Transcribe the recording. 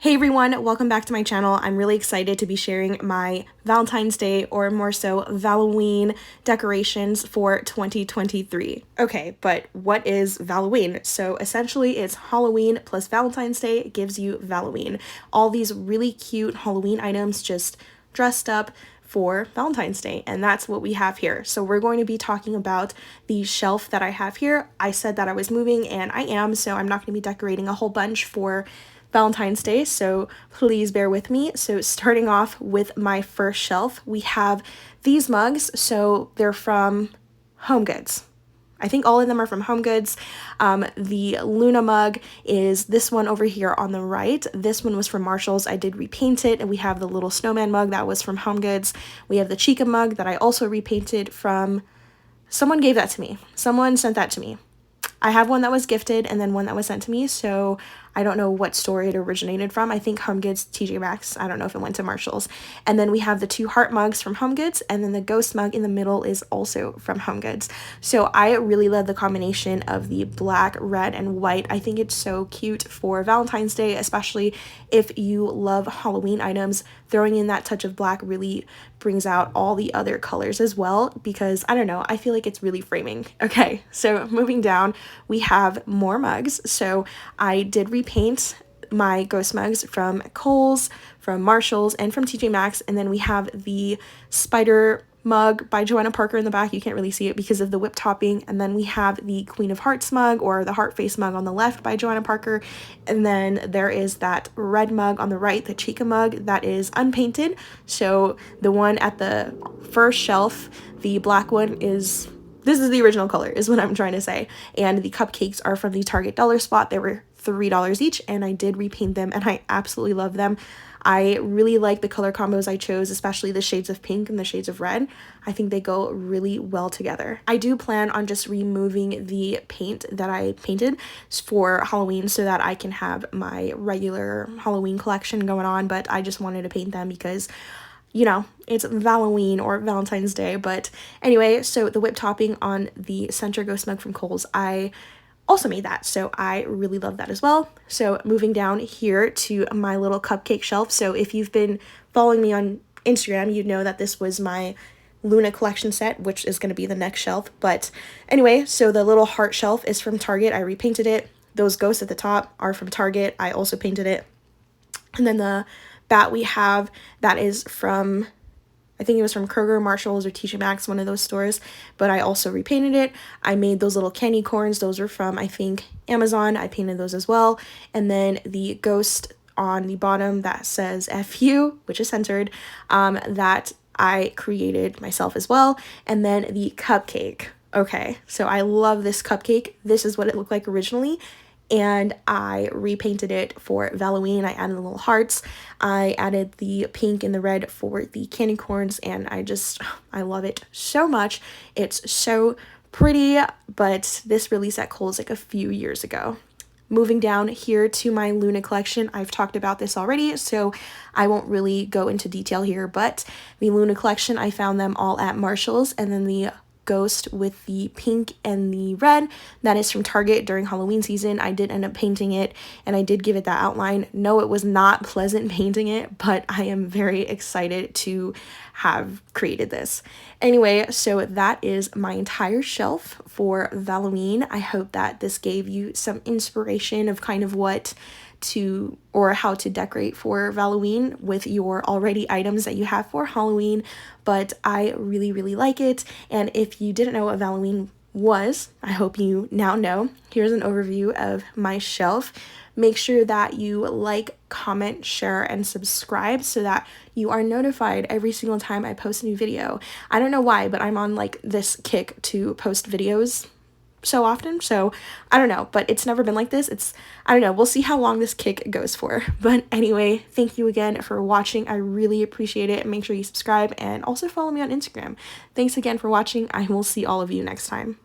Hey everyone, welcome back to my channel. I'm really excited to be sharing my Valentine's Day, or more so Valloween decorations for 2023. Okay, but what is Valloween? So essentially it's Halloween plus Valentine's Day gives you Valloween. All these really cute Halloween items just dressed up for Valentine's Day, and that's what we have here. So we're going to be talking about the shelf that I have here. I said that I was moving, and I am, so I'm not going to be decorating a whole bunch for Valentine's Day, so please bear with me. So starting off with my first shelf, we have these mugs. So they're from Home Goods. I think all of them are from Home Goods. The Luna mug is this one over here on the right. This one was from Marshall's. I did repaint it, and we have the little snowman mug that was from Home Goods. We have the Chica mug that I also repainted from, someone gave that to me. Someone sent that to me. I have one that was gifted and then one that was sent to me, so I don't know what store it originated from. I think Home Goods, TJ Maxx. I don't know if it went to Marshall's. And then we have the two heart mugs from Home Goods, and then the ghost mug in the middle is also from Home Goods. So I really love the combination of the black, red, and white. I think it's so cute for Valentine's Day, especially if you love Halloween items. Throwing in that touch of black really brings out all the other colors as well, because I don't know, I feel like it's really framing. Okay, so moving down, we have more mugs. So I did repaint my ghost mugs from Kohl's, from Marshall's, and from TJ Maxx. And then we have the spider mug by Joanna Parker in the back. You can't really see it because of the whip topping. And then we have the Queen of Hearts mug, or the heart face mug, on the left by Joanna Parker. And then there is that red mug on the right, the Chica mug, that is unpainted. So the one at the first shelf, the black one, is, this is the original color is what I'm trying to say. And the cupcakes are from the Target dollar spot. They were $3 each, and I did repaint them, and I absolutely love them. I really like the color combos I chose, especially the shades of pink and the shades of red. I think they go really well together. I do plan on just removing the paint that I painted for Halloween so that I can have my regular Halloween collection going on, but I just wanted to paint them because, you know, it's Valloween or Valentine's Day. But anyway, so the whip topping on the center ghost mug from Kohl's, I also made that, so I really love that as well. So moving down here to my little cupcake shelf. So if you've been following me on Instagram, you know that this was my Luna collection set, which is going to be the next shelf. But anyway, so the little heart shelf is from Target. I repainted it. Those ghosts at the top are from Target. I also painted it. And then the bat we have, that is from, I think it was from Kroger, Marshall's, or TJ Maxx, one of those stores, but I also repainted it. I made those little candy corns. Those are from, I think, Amazon. I painted those as well. And then the ghost on the bottom that says FU, which is centered, that I created myself as well. And then the cupcake. Okay, so I love this cupcake. This is what it looked like originally, and I repainted it for Valloween. I added the little hearts. I added the pink and the red for the candy corns, and I love it so much. It's so pretty, but this released at Kohl's like a few years ago. Moving down here to my Luna collection, I've talked about this already, so I won't really go into detail here, but the Luna collection, I found them all at Marshall's, and then the ghost with the pink and the red, that is from Target during Halloween season. I did end up painting it, and I did give it that outline. No, it was not pleasant painting it, but I am very excited to have created this. Anyway, so that is my entire shelf for Valloween. I hope that this gave you some inspiration of kind of what to, or how to decorate for Valloween with your already items that you have for Halloween. But I really, really like it. And if you didn't know what Valloween was, I hope you now know. Here's an overview of my shelf. Make sure that you like, comment, share, and subscribe so that you are notified every single time I post a new video. I don't know why, but I'm on like this kick to post videos so often, so I don't know, but it's never been like this. I don't know, we'll see how long this kick goes for. But anyway, thank you again for watching. I really appreciate it. Make sure you subscribe and also follow me on Instagram. Thanks again for watching. I will see all of you next time.